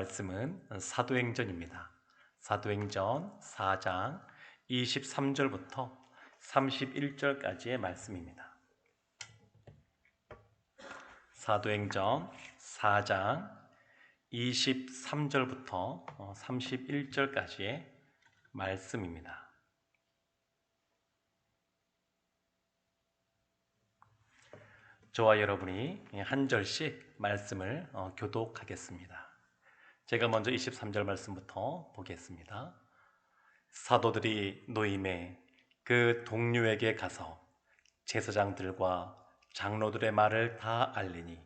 말씀은 사도행전입니다. 사도행전 4장 23절부터 31절까지의 말씀입니다. 사도행전 4장 23절부터 31절까지의 말씀입니다. 저와 여러분이 한 절씩 말씀을 교독하겠습니다. 제가 먼저 23절 말씀부터 보겠습니다. 사도들이 노임에 그 동료에게 가서 제사장들과 장로들의 말을 다 알리니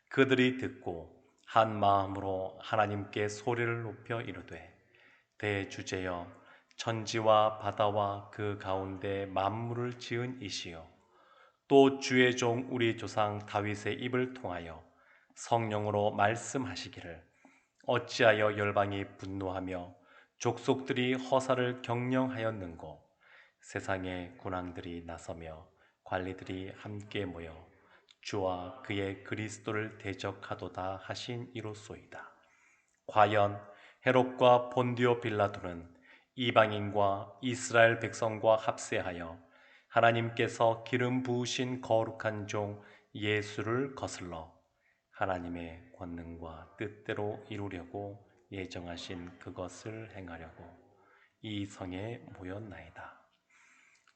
그들이 듣고 한 마음으로 하나님께 소리를 높여 이르되 대주제여 천지와 바다와 그 가운데 만물을 지은 이시여 또 주의 종 우리 조상 다윗의 입을 통하여 성령으로 말씀하시기를 어찌하여 열방이 분노하며 족속들이 허사를 경영하였는고 세상의 군왕들이 나서며 관리들이 함께 모여 주와 그의 그리스도를 대적하도다 하신 이로소이다. 과연 헤롯과 본디오 빌라도는 이방인과 이스라엘 백성과 합세하여 하나님께서 기름 부으신 거룩한 종 예수를 거슬러 하나님의 권능과 뜻대로 이루려고 예정하신 그것을 행하려고 이 성에 모였나이다.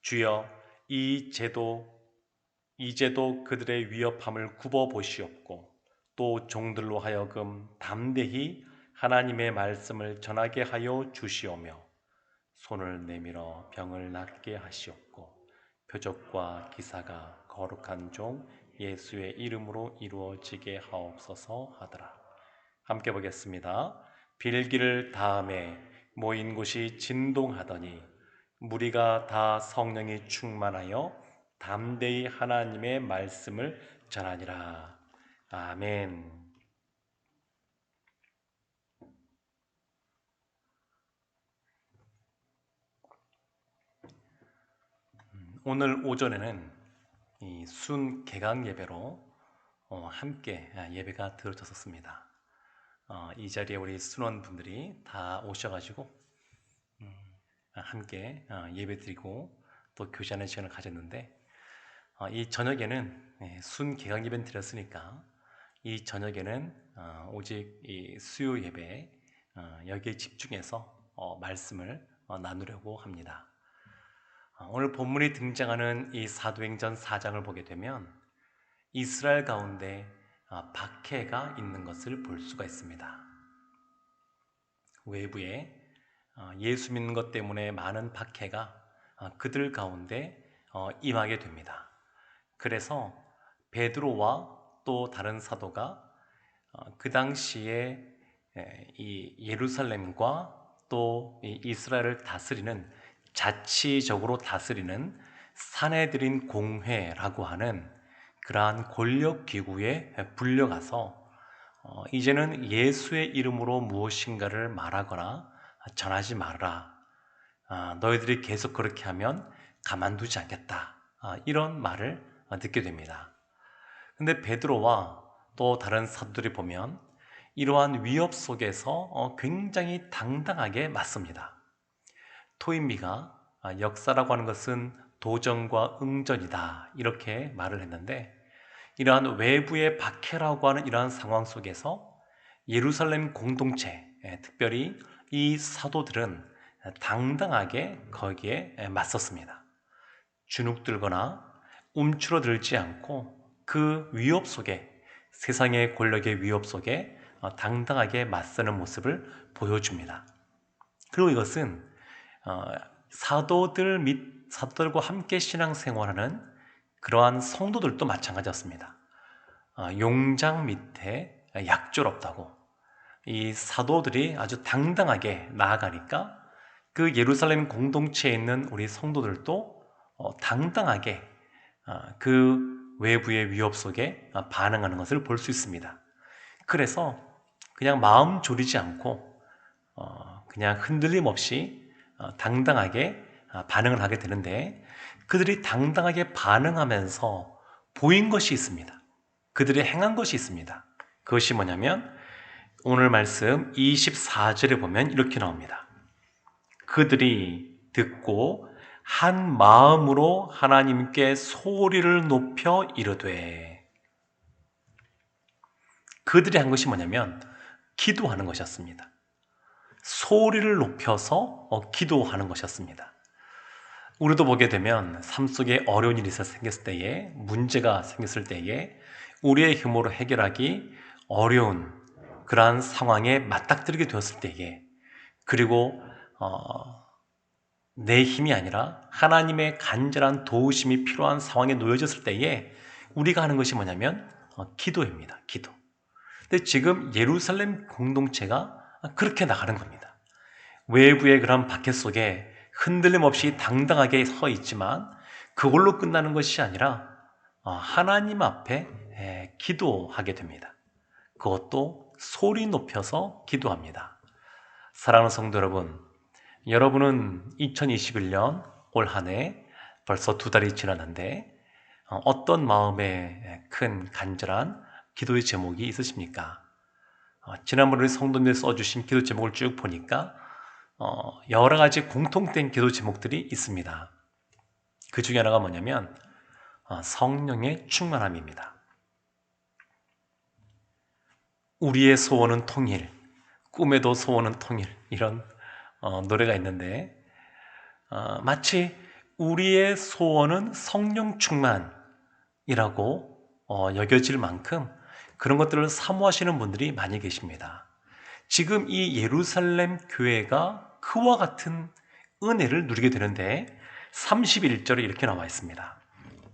주여 이제도 그들의 위협함을 굽어 보시옵고 또 종들로 하여금 담대히 하나님의 말씀을 전하게 하여 주시오며 손을 내밀어 병을 낫게 하시옵고 표적과 기사가 거룩한 종 예수의 이름으로 이루어지게 하옵소서 하더라. 함께 보겠습니다. 빌기를 다음에 모인 곳이 진동하더니 무리가 다 성령이 충만하여 담대히 하나님의 말씀을 전하니라. 아멘. 오늘 오전에는 이 순 개강 예배로 함께 예배가 드려졌었습니다. 이 자리에 우리 순원분들이 다 오셔가지고 함께 예배드리고 또 교제하는 시간을 가졌는데 이 저녁에는 순 개강 예배는 드렸으니까 이 저녁에는 오직 이 수요 예배 여기에 집중해서 말씀을 나누려고 합니다. 오늘 본문이 등장하는 이 사도행전 4장을 보게 되면 이스라엘 가운데 박해가 있는 것을 볼 수가 있습니다. 외부에 예수 믿는 것 때문에 많은 박해가 그들 가운데 임하게 됩니다. 그래서 베드로와 또 다른 사도가 그 당시에 이 예루살렘과 또 이스라엘을 다스리는 자치적으로 다스리는 사내들인 공회라고 하는 그러한 권력기구에 불려가서 이제는 예수의 이름으로 무엇인가를 말하거나 전하지 말아라. 너희들이 계속 그렇게 하면 가만두지 않겠다. 이런 말을 듣게 됩니다. 근데 베드로와 또 다른 사도들이 보면 이러한 위협 속에서 굉장히 당당하게 맞습니다. 토인비가 역사라고 하는 것은 도전과 응전이다 이렇게 말을 했는데 이러한 외부의 박해라고 하는 이러한 상황 속에서 예루살렘 공동체, 특별히 이 사도들은 당당하게 거기에 맞섰습니다. 주눅들거나 움츠러들지 않고 그 위협 속에 세상의 권력의 위협 속에 당당하게 맞서는 모습을 보여줍니다. 그리고 이것은 사도들과 함께 신앙생활하는 그러한 성도들도 마찬가지였습니다. 용장 밑에 약졸 없다고 이 사도들이 아주 당당하게 나아가니까 그 예루살렘 공동체에 있는 우리 성도들도 당당하게 그 외부의 위협 속에 반응하는 것을 볼 수 있습니다. 그래서 그냥 마음 졸이지 않고 그냥 흔들림 없이 당당하게 반응을 하게 되는데 그들이 당당하게 반응하면서 보인 것이 있습니다. 그들이 행한 것이 있습니다. 그것이 뭐냐면 오늘 말씀 24절에 보면 이렇게 나옵니다. 그들이 듣고 한 마음으로 하나님께 소리를 높여 이르되, 그들이 한 것이 뭐냐면 기도하는 것이었습니다. 소리를 높여서 기도하는 것이었습니다. 우리도 보게 되면 삶 속에 어려운 일이 생겼을 때에, 문제가 생겼을 때에 우리의 힘으로 해결하기 어려운 그러한 상황에 맞닥뜨리게 되었을 때에, 그리고 내 힘이 아니라 하나님의 간절한 도우심이 필요한 상황에 놓여졌을 때에 우리가 하는 것이 뭐냐면 기도입니다. 기도. 근데 지금 예루살렘 공동체가 그렇게 나가는 겁니다. 외부의 그런 박해 속에 흔들림 없이 당당하게 서 있지만 그걸로 끝나는 것이 아니라 하나님 앞에 기도하게 됩니다. 그것도 소리 높여서 기도합니다. 사랑하는 성도 여러분, 여러분은 2021년 올 한 해 벌써 2달이 지났는데 어떤 마음에 큰 간절한 기도의 제목이 있으십니까? 지난번에 우리 성도님들 써주신 기도 제목을 쭉 보니까 여러 가지 공통된 기도 제목들이 있습니다. 그 중에 하나가 뭐냐면 성령의 충만함입니다. 우리의 소원은 통일, 꿈에도 소원은 통일, 이런 노래가 있는데 마치 우리의 소원은 성령 충만이라고 여겨질 만큼 그런 것들을 사모하시는 분들이 많이 계십니다. 지금 이 예루살렘 교회가 그와 같은 은혜를 누리게 되는데 31절에 이렇게 나와 있습니다.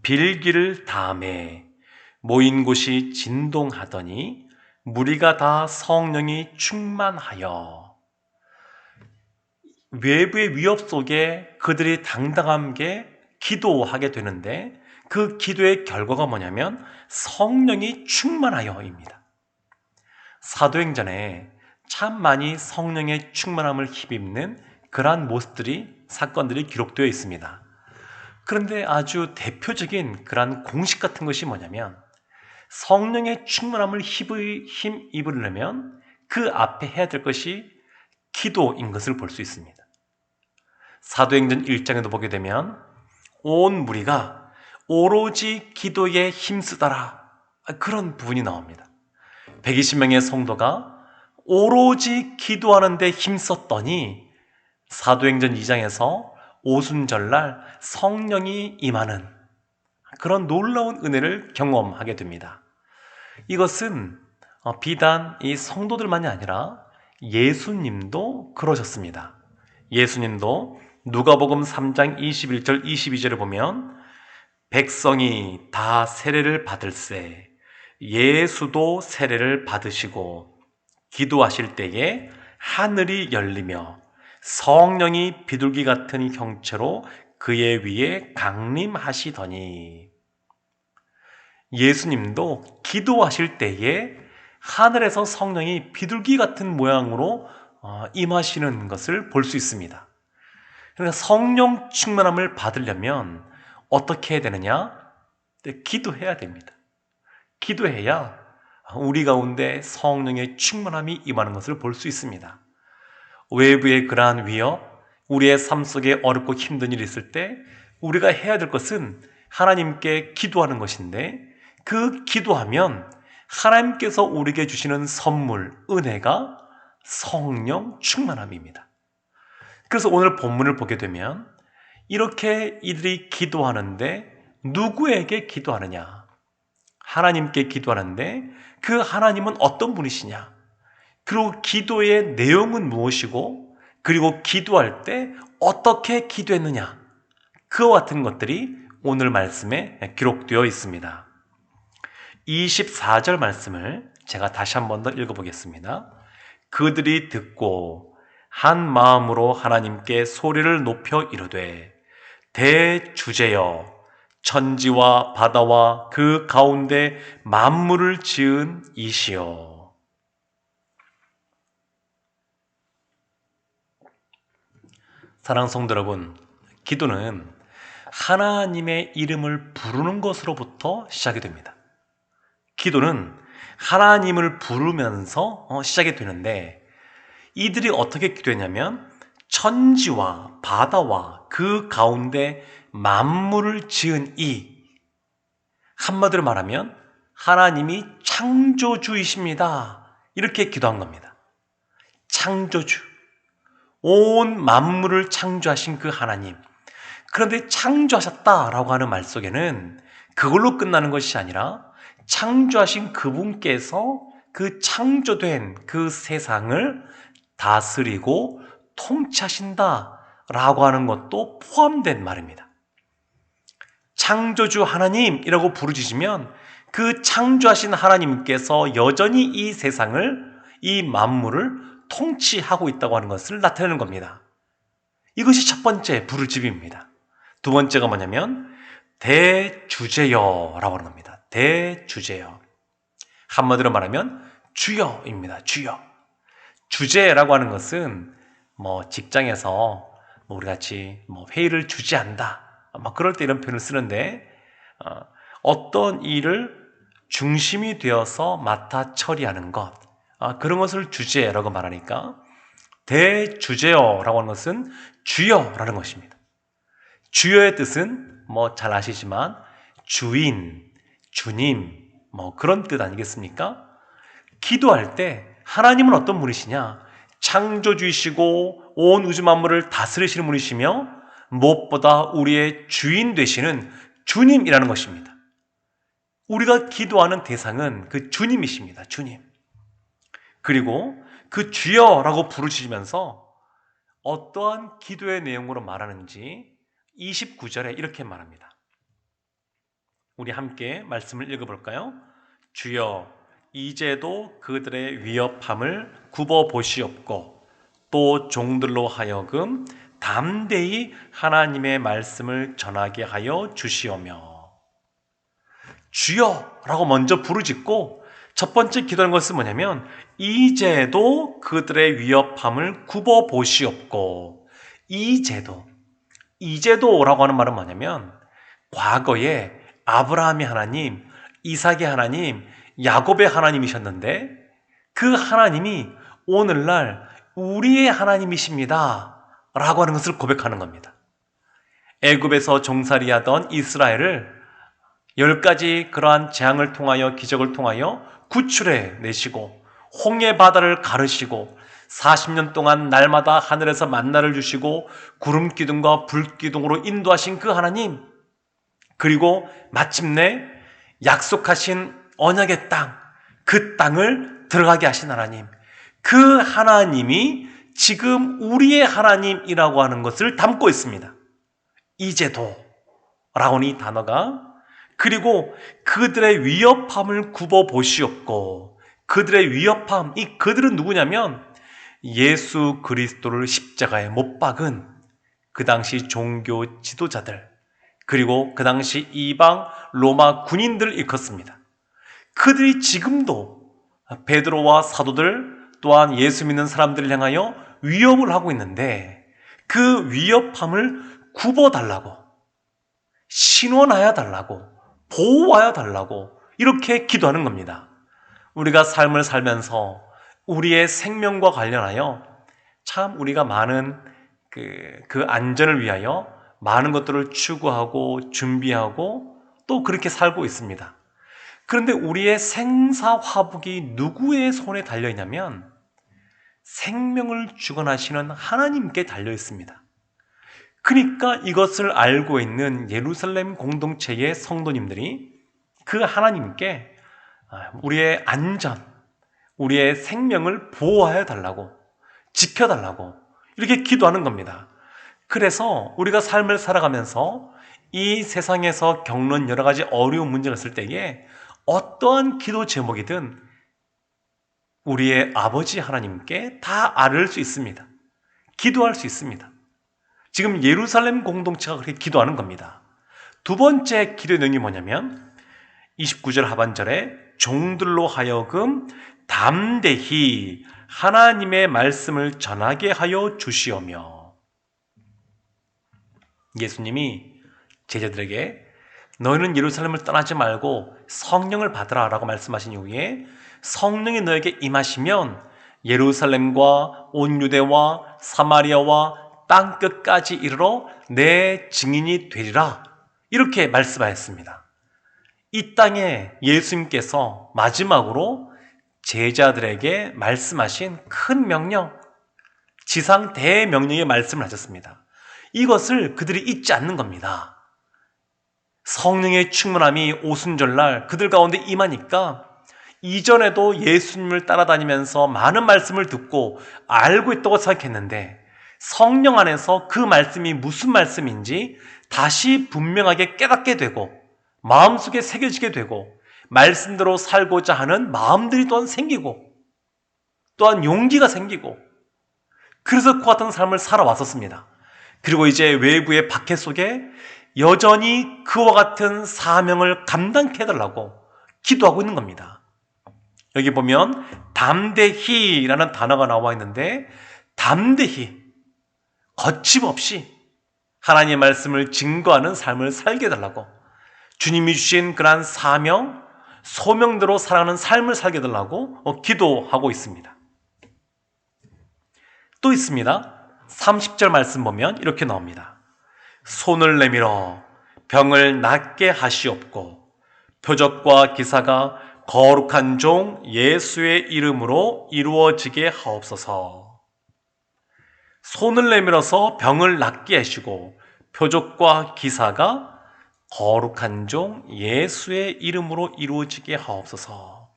빌기를 다음에 모인 곳이 진동하더니 무리가 다 성령이 충만하여. 외부의 위협 속에 그들이 당당하게 기도하게 되는데 그 기도의 결과가 뭐냐면 성령이 충만하여입니다. 사도행전에 참 많이 성령의 충만함을 힘입는 그러한 모습들이, 사건들이 기록되어 있습니다. 그런데 아주 대표적인 그러한 공식 같은 것이 뭐냐면 성령의 충만함을 힘입으려면 그 앞에 해야 될 것이 기도인 것을 볼 수 있습니다. 사도행전 1장에도 보게 되면 온 무리가 오로지 기도에 힘쓰더라, 그런 부분이 나옵니다. 120명의 성도가 오로지 기도하는 데 힘썼더니 사도행전 2장에서 오순절날 성령이 임하는 그런 놀라운 은혜를 경험하게 됩니다. 이것은 비단 이 성도들만이 아니라 예수님도 그러셨습니다. 예수님도 누가복음 3장 21절 22절에 보면 백성이 다 세례를 받을세 예수도 세례를 받으시고 기도하실 때에 하늘이 열리며 성령이 비둘기 같은 형체로 그의 위에 강림하시더니, 예수님도 기도하실 때에 하늘에서 성령이 비둘기 같은 모양으로 임하시는 것을 볼 수 있습니다. 그러니까 성령 충만함을 받으려면 어떻게 해야 되느냐? 기도해야 됩니다. 기도해야 우리 가운데 성령의 충만함이 임하는 것을 볼 수 있습니다. 외부의 그러한 위협, 우리의 삶 속에 어렵고 힘든 일이 있을 때 우리가 해야 될 것은 하나님께 기도하는 것인데, 그 기도하면 하나님께서 우리에게 주시는 선물, 은혜가 성령 충만함입니다. 그래서 오늘 본문을 보게 되면 이렇게 이들이 기도하는데 누구에게 기도하느냐? 하나님께 기도하는데 그 하나님은 어떤 분이시냐? 그리고 기도의 내용은 무엇이고, 그리고 기도할 때 어떻게 기도했느냐? 그와 같은 것들이 오늘 말씀에 기록되어 있습니다. 24절 말씀을 제가 다시 한 번 더 읽어보겠습니다. 그들이 듣고 한 마음으로 하나님께 소리를 높여 이르되 대주제여 천지와 바다와 그 가운데 만물을 지은 이시여. 사랑하는 성도 여러분, 기도는 하나님의 이름을 부르는 것으로부터 시작이 됩니다. 기도는 하나님을 부르면서 시작이 되는데, 이들이 어떻게 기도했냐면 천지와 바다와 그 가운데 만물을 지은 한마디로 말하면 하나님이 창조주이십니다, 이렇게 기도한 겁니다. 창조주, 온 만물을 창조하신 그 하나님. 그런데 창조하셨다라고 하는 말 속에는 그걸로 끝나는 것이 아니라 창조하신 그분께서 그 창조된 그 세상을 다스리고 통치하신다라고 하는 것도 포함된 말입니다. 창조주 하나님이라고 부르짖으면 그 창조하신 하나님께서 여전히 이 세상을, 이 만물을 통치하고 있다고 하는 것을 나타내는 겁니다. 이것이 첫 번째 부르짖음입니다. 두 번째가 뭐냐면 대주제여라고 하는 겁니다. 대주제여. 한마디로 말하면 주여입니다. 주여. 주제라고 하는 것은 직장에서 우리 같이 회의를 주재한다, 그럴 때 이런 표현을 쓰는데, 어떤 일을 중심이 되어서 맡아 처리하는 것, 그런 것을 주제라고 말하니까 대주제어라고 하는 것은 주여라는 것입니다. 주여의 뜻은 잘 아시지만 주인, 주님, 그런 뜻 아니겠습니까? 기도할 때 하나님은 어떤 분이시냐? 창조주이시고 온 우주 만물을 다스리시는 분이시며 무엇보다 우리의 주인 되시는 주님이라는 것입니다. 우리가 기도하는 대상은 그 주님이십니다. 주님. 그리고 그 주여라고 부르짖으면서 어떠한 기도의 내용으로 말하는지 29절에 이렇게 말합니다. 우리 함께 말씀을 읽어볼까요? 주여, 이제도 그들의 위협함을 굽어보시옵고 또 종들로 하여금 담대히 하나님의 말씀을 전하게 하여 주시오며. 주여라고 먼저 부르짖고 첫 번째 기도하는 것은 뭐냐면 이제도 그들의 위협함을 굽어보시옵고. 이제도라고 하는 말은 뭐냐면 과거에 아브라함의 하나님, 이삭의 하나님, 야곱의 하나님이셨는데 그 하나님이 오늘날 우리의 하나님이십니다 라고 하는 것을 고백하는 겁니다. 애굽에서 종살이하던 이스라엘을 10가지 그러한 재앙을 통하여, 기적을 통하여 구출해 내시고 홍해 바다를 가르시고 40년 동안 날마다 하늘에서 만나를 주시고 구름 기둥과 불 기둥으로 인도하신 그 하나님, 그리고 마침내 약속하신 언약의 땅, 그 땅을 들어가게 하신 하나님, 그 하나님이 지금 우리의 하나님이라고 하는 것을 담고 있습니다. 이제도 라고 하는 이 단어가. 그리고 그들의 위협함을 굽어보시옵고. 그들의 위협함, 이 그들은 누구냐면 예수 그리스도를 십자가에 못 박은 그 당시 종교 지도자들, 그리고 그 당시 이방 로마 군인들을 일컫습니다. 그들이 지금도 베드로와 사도들 또한 예수 믿는 사람들을 향하여 위협을 하고 있는데 그 위협함을 굽어달라고, 신원하여 달라고, 보호하여 달라고 이렇게 기도하는 겁니다. 우리가 삶을 살면서 우리의 생명과 관련하여 참 우리가 많은 그 안전을 위하여 많은 것들을 추구하고 준비하고 또 그렇게 살고 있습니다. 그런데 우리의 생사화복이 누구의 손에 달려 있냐면 생명을 주관하시는 하나님께 달려 있습니다. 그러니까 이것을 알고 있는 예루살렘 공동체의 성도님들이 그 하나님께 우리의 안전, 우리의 생명을 보호하여 달라고, 지켜달라고 이렇게 기도하는 겁니다. 그래서 우리가 삶을 살아가면서 이 세상에서 겪는 여러 가지 어려운 문제가 있을 때에 어떠한 기도 제목이든 우리의 아버지 하나님께 다 아뢰을 수 있습니다. 기도할 수 있습니다. 지금 예루살렘 공동체가 그렇게 기도하는 겁니다. 두 번째 기도 내용이 뭐냐면 29절 하반절에 종들로 하여금 담대히 하나님의 말씀을 전하게 하여 주시오며. 예수님이 제자들에게 너희는 예루살렘을 떠나지 말고 성령을 받으라 라고 말씀하신 이후에 성령이 너에게 임하시면 예루살렘과 온 유대와 사마리아와 땅끝까지 이르러 내 증인이 되리라 이렇게 말씀하였습니다. 이 땅에 예수님께서 마지막으로 제자들에게 말씀하신 큰 명령, 지상 대명령의 말씀을 하셨습니다. 이것을 그들이 잊지 않는 겁니다. 성령의 충만함이 오순절날 그들 가운데 임하니까 이전에도 예수님을 따라다니면서 많은 말씀을 듣고 알고 있다고 생각했는데 성령 안에서 그 말씀이 무슨 말씀인지 다시 분명하게 깨닫게 되고 마음속에 새겨지게 되고 말씀대로 살고자 하는 마음들이 또한 생기고 또한 용기가 생기고 그래서 그와 같은 삶을 살아왔었습니다. 그리고 이제 외부의 박해 속에 여전히 그와 같은 사명을 감당케 해달라고 기도하고 있는 겁니다. 여기 보면 담대히라는 단어가 나와 있는데 담대히 거침없이 하나님의 말씀을 증거하는 삶을 살게 해달라고 주님이 주신 그러한 사명, 소명대로 살아가는 삶을 살게 해달라고 기도하고 있습니다. 또 있습니다. 30절 말씀 보면 이렇게 나옵니다. 손을 내밀어 병을 낫게 하시옵고 표적과 기사가 거룩한 종 예수의 이름으로 이루어지게 하옵소서. 손을 내밀어서 병을 낫게 하시고 표적과 기사가 거룩한 종 예수의 이름으로 이루어지게 하옵소서.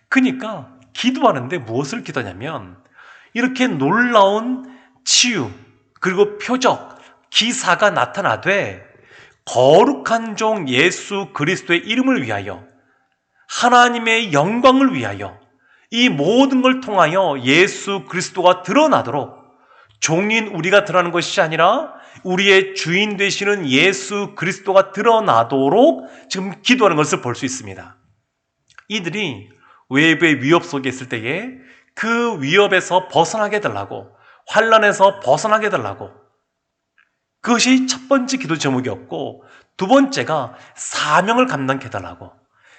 그러니까 기도하는데 무엇을 기도하냐면 이렇게 놀라운 치유 그리고 표적, 기사가 나타나되 거룩한 종 예수 그리스도의 이름을 위하여 하나님의 영광을 위하여 이 모든 걸 통하여 예수 그리스도가 드러나도록 종인 우리가 드러나는 것이 아니라 우리의 주인 되시는 예수 그리스도가 드러나도록 지금 기도하는 것을 볼 수 있습니다. 이들이 외부의 위협 속에 있을 때에 그 위협에서 벗어나게 해달라고, 환난에서 벗어나게 해달라고, 그것이 첫 번째 기도 제목이었고, 두 번째가 사명을 감당케 해달라고,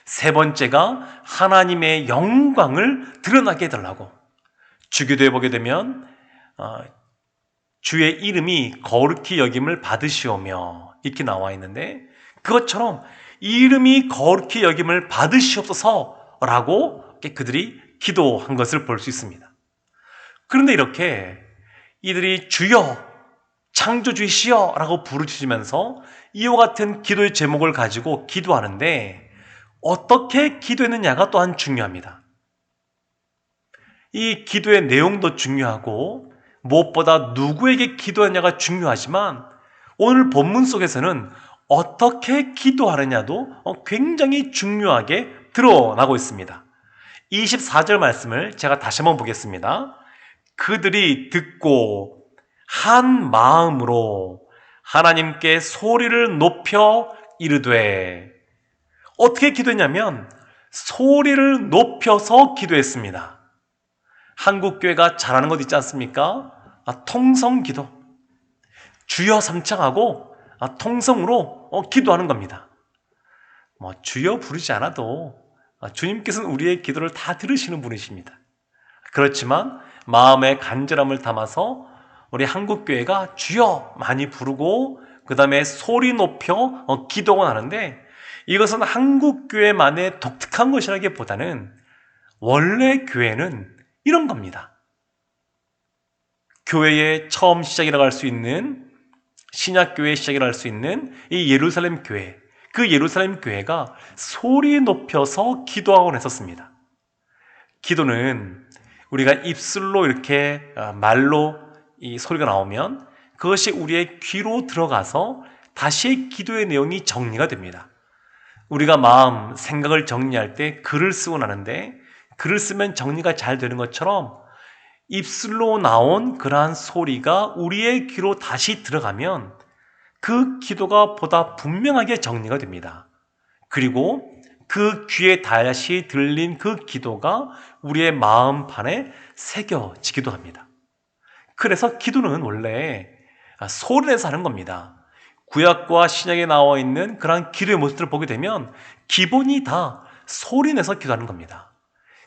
세 번째가 하나님의 영광을 드러나게 해달라고. 주기도에 보게 되면 주의 이름이 거룩히 여김을 받으시오며 이렇게 나와 있는데 그것처럼 이름이 거룩히 여김을 받으시옵소서라고 그들이 기도한 것을 볼 수 있습니다. 그런데 이렇게 이들이 주여 창조주이시여 라고 부르짖으면서 이와 같은 기도의 제목을 가지고 기도하는데 어떻게 기도했느냐가 또한 중요합니다. 이 기도의 내용도 중요하고 무엇보다 누구에게 기도했냐가 중요하지만 오늘 본문 속에서는 어떻게 기도하느냐도 굉장히 중요하게 드러나고 있습니다. 24절 말씀을 제가 다시 한번 보겠습니다. 그들이 듣고 한 마음으로 하나님께 소리를 높여 이르되, 어떻게 기도했냐면 소리를 높여서 기도했습니다. 한국교회가 잘하는 것 있지 않습니까? 통성기도, 주여 삼창하고 통성으로 기도하는 겁니다. 주여 부르지 않아도 주님께서는 우리의 기도를 다 들으시는 분이십니다. 그렇지만 마음의 간절함을 담아서 우리 한국교회가 주여 많이 부르고 그 다음에 소리 높여 기도가 하는데, 이것은 한국교회만의 독특한 것이라기보다는 원래 교회는 이런 겁니다. 교회의 처음 시작이라고 할 수 있는, 신약교회의 시작이라고 할 수 있는 이 예루살렘 교회, 그 예루살렘 교회가 소리 높여서 기도하곤 했었습니다. 기도는 우리가 입술로 이렇게 말로 이 소리가 나오면 그것이 우리의 귀로 들어가서 다시 기도의 내용이 정리가 됩니다. 우리가 마음, 생각을 정리할 때 글을 쓰곤 하는데 글을 쓰면 정리가 잘 되는 것처럼 입술로 나온 그러한 소리가 우리의 귀로 다시 들어가면 그 기도가 보다 분명하게 정리가 됩니다. 그리고 그 귀에 다시 들린 그 기도가 우리의 마음판에 새겨지기도 합니다. 그래서 기도는 원래 소리 내서 하는 겁니다. 구약과 신약에 나와 있는 그러한 기도의 모습들을 보게 되면 기본이 다 소리내서 기도하는 겁니다.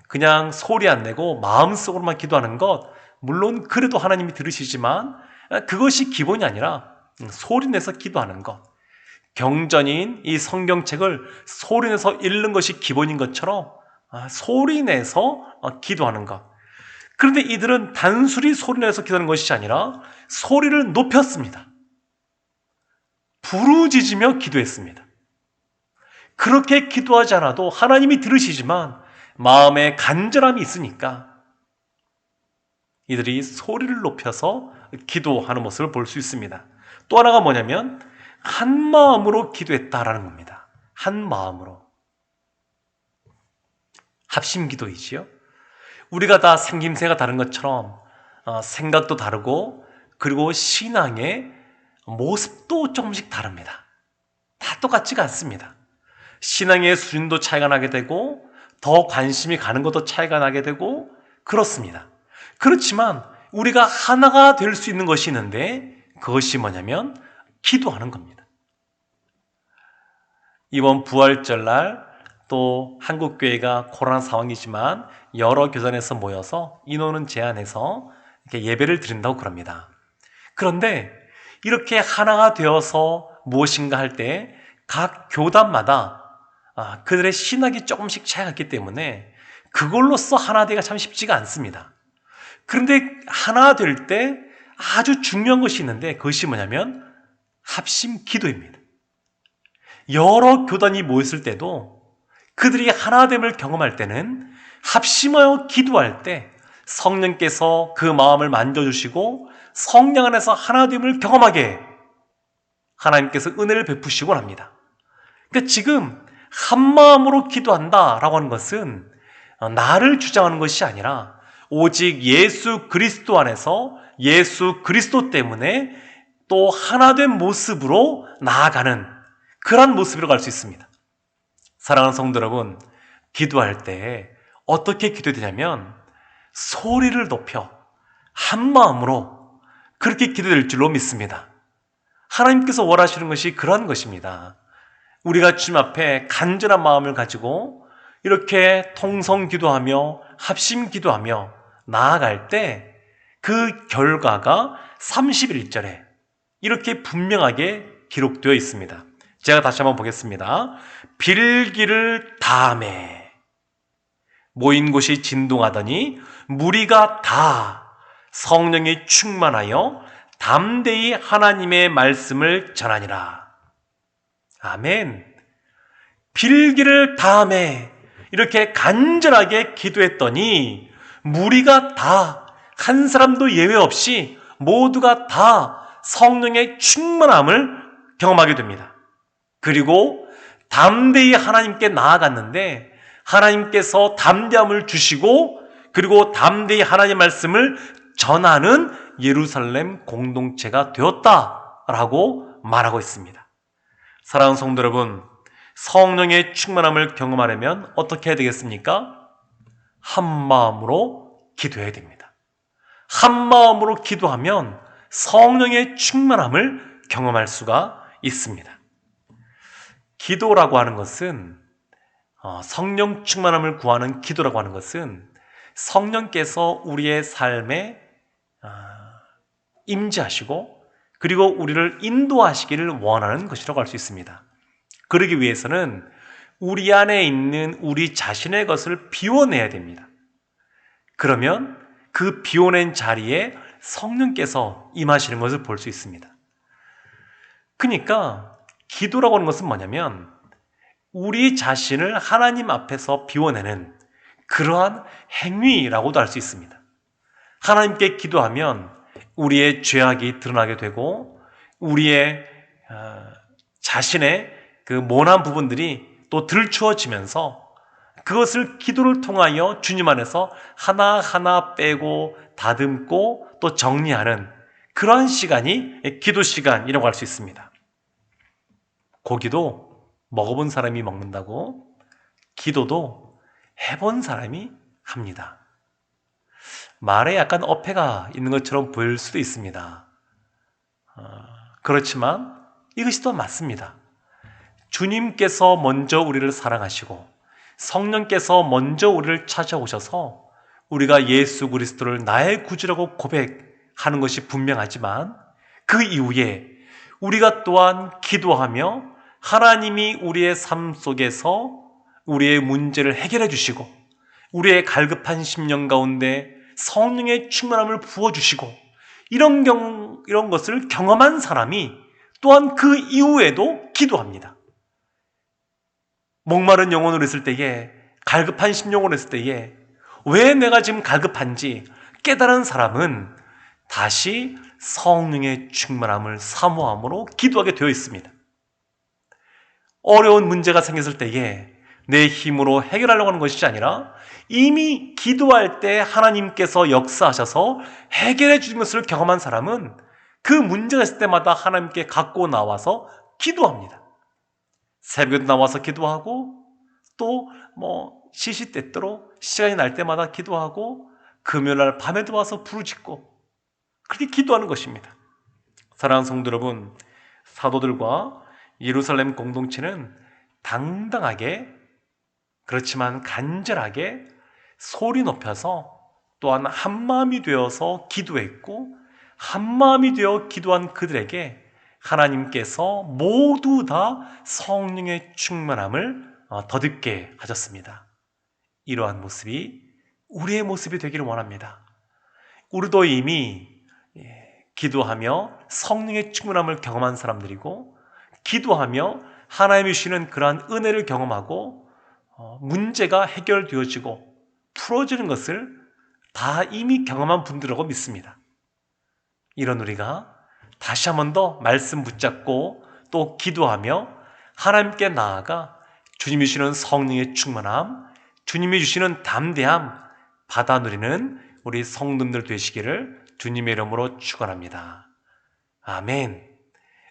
그냥 소리 안 내고 마음속으로만 기도하는 것, 물론 그래도 하나님이 들으시지만 그것이 기본이 아니라 소리내서 기도하는 것, 경전인 이 성경책을 소리내서 읽는 것이 기본인 것처럼 소리내서 기도하는 것. 그런데 이들은 단순히 소리내서 기도하는 것이 아니라 소리를 높였습니다. 부르짖으며 기도했습니다. 그렇게 기도하지 않아도 하나님이 들으시지만 마음에 간절함이 있으니까 이들이 소리를 높여서 기도하는 모습을 볼 수 있습니다. 또 하나가 뭐냐면 한 마음으로 기도했다라는 겁니다. 한 마음으로. 합심기도이지요. 우리가 다 생김새가 다른 것처럼 생각도 다르고 그리고 신앙의 모습도 조금씩 다릅니다. 다 똑같지가 않습니다. 신앙의 수준도 차이가 나게 되고 더 관심이 가는 것도 차이가 나게 되고 그렇습니다. 그렇지만 우리가 하나가 될 수 있는 것이 있는데 그것이 뭐냐면 기도하는 겁니다. 이번 부활절날 또 한국교회가 코로나 상황이지만 여러 교단에서 모여서 인원은 제한해서 이렇게 예배를 드린다고 그럽니다. 그런데 이렇게 하나가 되어서 무엇인가 할 때 각 교단마다 그들의 신학이 조금씩 차이가 있기 때문에 그걸로써 하나 되기가 참 쉽지가 않습니다. 그런데 하나 될 때 아주 중요한 것이 있는데 그것이 뭐냐면 합심 기도입니다. 여러 교단이 모였을 때도 그들이 하나됨을 경험할 때는 합심하여 기도할 때 성령께서 그 마음을 만져주시고 성령 안에서 하나됨을 경험하게 하나님께서 은혜를 베푸시곤 합니다. 그러니까 지금 한 마음으로 기도한다라고 하는 것은 나를 주장하는 것이 아니라 오직 예수 그리스도 안에서 예수 그리스도 때문에 또 하나된 모습으로 나아가는 그런 모습으로 갈 수 있습니다. 사랑하는 성도 여러분, 기도할 때 어떻게 기도해야 되냐면 소리를 높여 한 마음으로 그렇게 기도될 줄로 믿습니다. 하나님께서 원하시는 것이 그러한 것입니다. 우리가 주님 앞에 간절한 마음을 가지고 이렇게 통성 기도하며 합심 기도하며 나아갈 때 그 결과가 31절에 이렇게 분명하게 기록되어 있습니다. 제가 다시 한번 보겠습니다. 빌기를 다하매 모인 곳이 진동하더니 무리가 다 성령이 충만하여 담대히 하나님의 말씀을 전하니라. 아멘. 빌기를 다하매 이렇게 간절하게 기도했더니 무리가 다 한 사람도 예외 없이 모두가 다 성령의 충만함을 경험하게 됩니다. 그리고 담대히 하나님께 나아갔는데 하나님께서 담대함을 주시고 그리고 담대히 하나님의 말씀을 전하는 예루살렘 공동체가 되었다라고 말하고 있습니다. 사랑하는 성도 여러분, 성령의 충만함을 경험하려면 어떻게 해야 되겠습니까? 한 마음으로 기도해야 됩니다. 한 마음으로 기도하면 성령의 충만함을 경험할 수가 있습니다. 기도라고 하는 것은 성령 충만함을 구하는 기도라고 하는 것은 성령께서 우리의 삶에 임재하시고 그리고 우리를 인도하시기를 원하는 것이라고 할 수 있습니다. 그러기 위해서는 우리 안에 있는 우리 자신의 것을 비워내야 됩니다. 그러면 그 비워낸 자리에 성령께서 임하시는 것을 볼 수 있습니다. 그러니까 기도라고 하는 것은 뭐냐면 우리 자신을 하나님 앞에서 비워내는 그러한 행위라고도 할 수 있습니다. 하나님께 기도하면 우리의 죄악이 드러나게 되고 우리의 자신의 그 모난 부분들이 또 들추어지면서 그것을 기도를 통하여 주님 안에서 하나하나 빼고 다듬고 또 정리하는 그러한 시간이 기도 시간이라고 할 수 있습니다. 고기도 먹어본 사람이 먹는다고 기도도 해본 사람이 합니다. 말에 약간 어폐가 있는 것처럼 보일 수도 있습니다. 그렇지만 이것이 또 맞습니다. 주님께서 먼저 우리를 사랑하시고 성령께서 먼저 우리를 찾아오셔서 우리가 예수 그리스도를 나의 구주라고 고백하는 것이 분명하지만 그 이후에 우리가 또한 기도하며 하나님이 우리의 삶 속에서 우리의 문제를 해결해 주시고 우리의 갈급한 심령 가운데 성령의 충만함을 부어주시고 이런 것을 경험한 사람이 또한 그 이후에도 기도합니다. 목마른 영혼으로 있을 때에, 갈급한 심령으로 있을 때에 왜 내가 지금 갈급한지 깨달은 사람은 다시 성령의 충만함을 사모함으로 기도하게 되어 있습니다. 어려운 문제가 생겼을 때에 내 힘으로 해결하려고 하는 것이 아니라 이미 기도할 때 하나님께서 역사하셔서 해결해 주신 것을 경험한 사람은 그 문제가 있을 때마다 하나님께 갖고 나와서 기도합니다. 새벽에도 나와서 기도하고 또 시시때때로 시간이 날 때마다 기도하고 금요일날 밤에도 와서 부르짖고 그렇게 기도하는 것입니다. 사랑하는 성도 여러분, 사도들과 예루살렘 공동체는 당당하게 그렇지만 간절하게 소리 높여서 또한 한마음이 되어서 기도했고 한마음이 되어 기도한 그들에게 하나님께서 모두 다 성령의 충만함을 덧입게 하셨습니다. 이러한 모습이 우리의 모습이 되기를 원합니다. 우리도 이미 기도하며 성령의 충만함을 경험한 사람들이고 기도하며 하나님이 주시는 그러한 은혜를 경험하고 문제가 해결되어지고 풀어지는 것을 다 이미 경험한 분들이라고 믿습니다. 이런 우리가 다시 한 번 더 말씀 붙잡고 또 기도하며 하나님께 나아가 주님이 주시는 성령의 충만함, 주님이 주시는 담대함 받아 누리는 우리 성도들 되시기를 주님의 이름으로 축원합니다. 아멘.